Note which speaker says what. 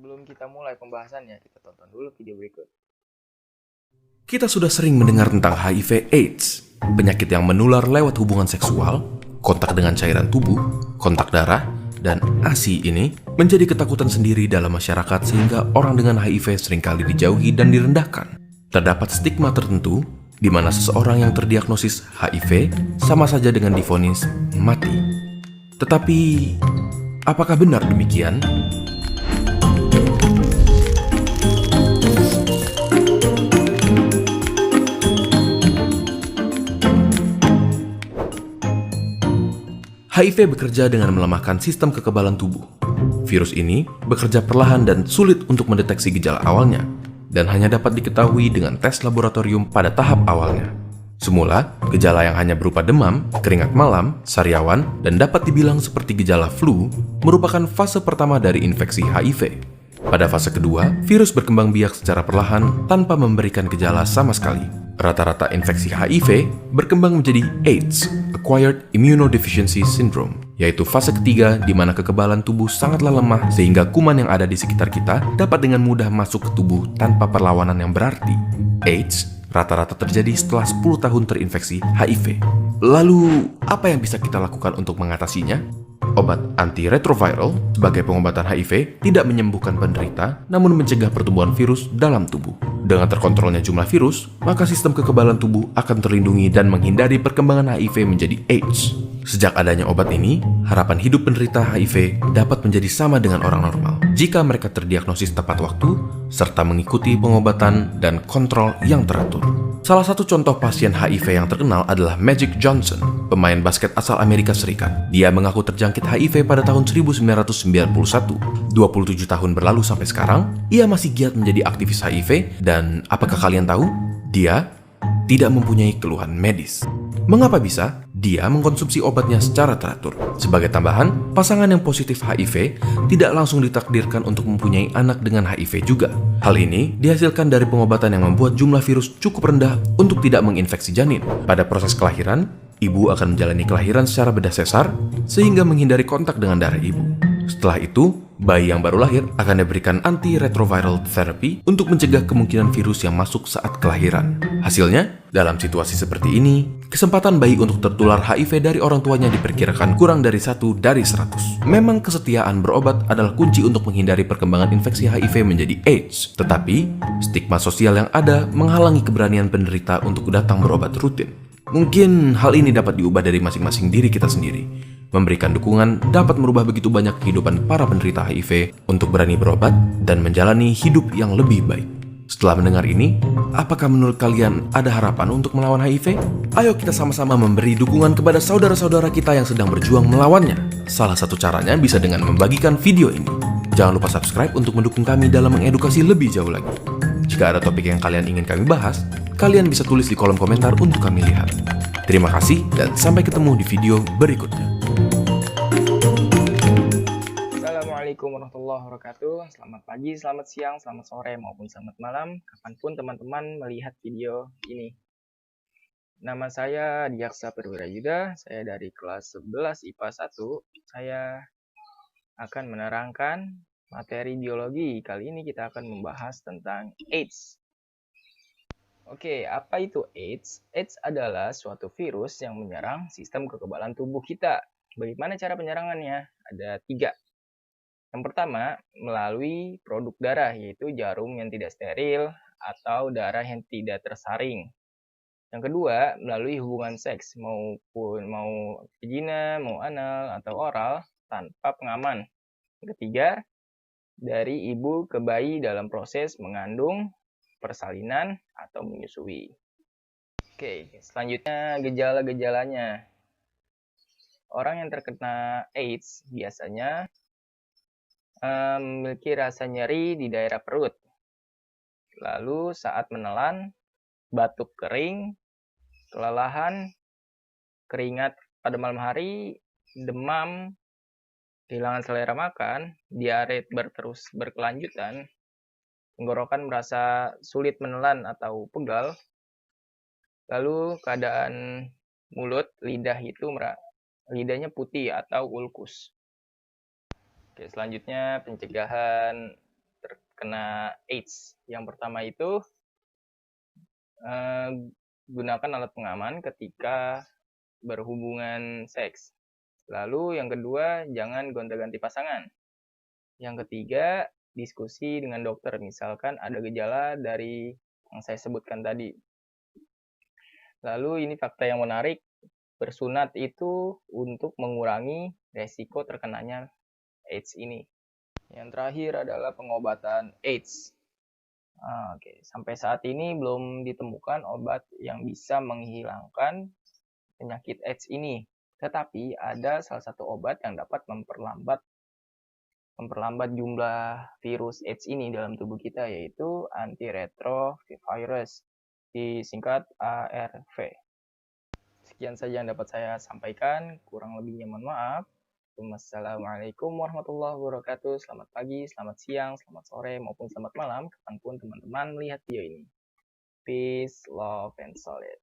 Speaker 1: Sebelum kita mulai pembahasannya, kita tonton dulu video berikut.
Speaker 2: Kita sudah sering mendengar tentang HIV/AIDS, penyakit yang menular lewat hubungan seksual, kontak dengan cairan tubuh, kontak darah, dan ASI ini menjadi ketakutan sendiri dalam masyarakat sehingga orang dengan HIV seringkali dijauhi dan direndahkan. Terdapat stigma tertentu di mana seseorang yang terdiagnosis HIV sama saja dengan divonis mati. Tetapi, apakah benar demikian? HIV bekerja dengan melemahkan sistem kekebalan tubuh. Virus ini bekerja perlahan dan sulit untuk mendeteksi gejala awalnya, dan hanya dapat diketahui dengan tes laboratorium pada tahap awalnya. Semula, gejala yang hanya berupa demam, keringat malam, sariawan, dan dapat dibilang seperti gejala flu, merupakan fase pertama dari infeksi HIV. Pada fase kedua, virus berkembang biak secara perlahan tanpa memberikan gejala sama sekali. Rata-rata infeksi HIV berkembang menjadi AIDS, Acquired Immunodeficiency Syndrome, yaitu fase ketiga di mana kekebalan tubuh sangatlah lemah sehingga kuman yang ada di sekitar kita dapat dengan mudah masuk ke tubuh tanpa perlawanan yang berarti. AIDS rata-rata terjadi setelah 10 tahun terinfeksi HIV. Lalu, apa yang bisa kita lakukan untuk mengatasinya? Obat antiretroviral sebagai pengobatan HIV tidak menyembuhkan penderita, namun mencegah pertumbuhan virus dalam tubuh. Dengan terkontrolnya jumlah virus, maka sistem kekebalan tubuh akan terlindungi dan menghindari perkembangan HIV menjadi AIDS. Sejak adanya obat ini, harapan hidup penderita HIV dapat menjadi sama dengan orang normal jika mereka terdiagnosis tepat waktu, serta mengikuti pengobatan dan kontrol yang teratur. Salah satu contoh pasien HIV yang terkenal adalah Magic Johnson, pemain basket asal Amerika Serikat. Dia mengaku terjangkit HIV pada tahun 1991. 27 tahun berlalu sampai sekarang, ia masih giat menjadi aktivis HIV dan apakah kalian tahu? Dia tidak mempunyai keluhan medis. Mengapa bisa? Dia mengkonsumsi obatnya secara teratur. Sebagai tambahan, pasangan yang positif HIV tidak langsung ditakdirkan untuk mempunyai anak dengan HIV juga. Hal ini dihasilkan dari pengobatan yang membuat jumlah virus cukup rendah untuk tidak menginfeksi janin. Pada proses kelahiran, ibu akan menjalani kelahiran secara bedah sesar sehingga menghindari kontak dengan darah ibu. Setelah itu, bayi yang baru lahir akan diberikan antiretroviral therapy untuk mencegah kemungkinan virus yang masuk saat kelahiran. Hasilnya, dalam situasi seperti ini, kesempatan bayi untuk tertular HIV dari orang tuanya diperkirakan kurang dari 1 dari 100. Memang kesetiaan berobat adalah kunci untuk menghindari perkembangan infeksi HIV menjadi AIDS. Tetapi, stigma sosial yang ada menghalangi keberanian penderita untuk datang berobat rutin. Mungkin hal ini dapat diubah dari masing-masing diri kita sendiri. Memberikan dukungan dapat merubah begitu banyak kehidupan para penderita HIV untuk berani berobat dan menjalani hidup yang lebih baik. Setelah mendengar ini, apakah menurut kalian ada harapan untuk melawan HIV? Ayo kita sama-sama memberi dukungan kepada saudara-saudara kita yang sedang berjuang melawannya. Salah satu caranya bisa dengan membagikan video ini. Jangan lupa subscribe untuk mendukung kami dalam mengedukasi lebih jauh lagi. Jika ada topik yang kalian ingin kami bahas, kalian bisa tulis di kolom komentar untuk kami lihat. Terima kasih dan sampai ketemu di video berikutnya.
Speaker 1: Assalamualaikum warahmatullahi wabarakatuh. Selamat pagi, selamat siang, selamat sore, maupun selamat malam, kapanpun teman-teman melihat video ini. Nama saya Diaksa Perwirayuda, saya dari kelas 11 IPA 1. Saya akan menerangkan materi biologi. Kali ini kita akan membahas tentang AIDS. Oke, apa itu AIDS? AIDS adalah suatu virus yang menyerang sistem kekebalan tubuh kita. Bagaimana cara penyerangannya? Ada 3. Yang pertama, melalui produk darah, yaitu jarum yang tidak steril atau darah yang tidak tersaring. Yang kedua, melalui hubungan seks, mau vagina, mau anal, atau oral, tanpa pengaman. Yang ketiga, dari ibu ke bayi dalam proses mengandung, persalinan, atau menyusui. Oke, selanjutnya gejala-gejalanya. Orang yang terkena AIDS biasanya memiliki rasa nyeri di daerah perut. Lalu saat menelan, batuk kering, kelelahan, keringat pada malam hari, demam, kehilangan selera makan, diare terus berkelanjutan, tenggorokan merasa sulit menelan atau pegal, lalu keadaan mulut, lidahnya putih atau ulkus. Oke, selanjutnya pencegahan terkena AIDS. Yang pertama itu gunakan alat pengaman ketika berhubungan seks. Lalu yang kedua, jangan gonta-ganti pasangan. Yang ketiga, diskusi dengan dokter, misalkan ada gejala dari yang saya sebutkan tadi. Lalu ini fakta yang menarik, bersunat itu untuk mengurangi resiko terkenanya AIDS ini. Yang terakhir adalah pengobatan AIDS. Oke, sampai saat ini belum ditemukan obat yang bisa menghilangkan penyakit AIDS ini. Tetapi ada salah satu obat yang dapat memperlambat jumlah virus AIDS ini dalam tubuh kita, yaitu antiretrovirus, disingkat ARV. Sekian saja yang dapat saya sampaikan, kurang lebihnya mohon maaf. Wassalamualaikum warahmatullahi wabarakatuh. Selamat pagi, selamat siang, selamat sore, maupun selamat malam, kapanpun teman-teman melihat video ini. Peace, love, and solid.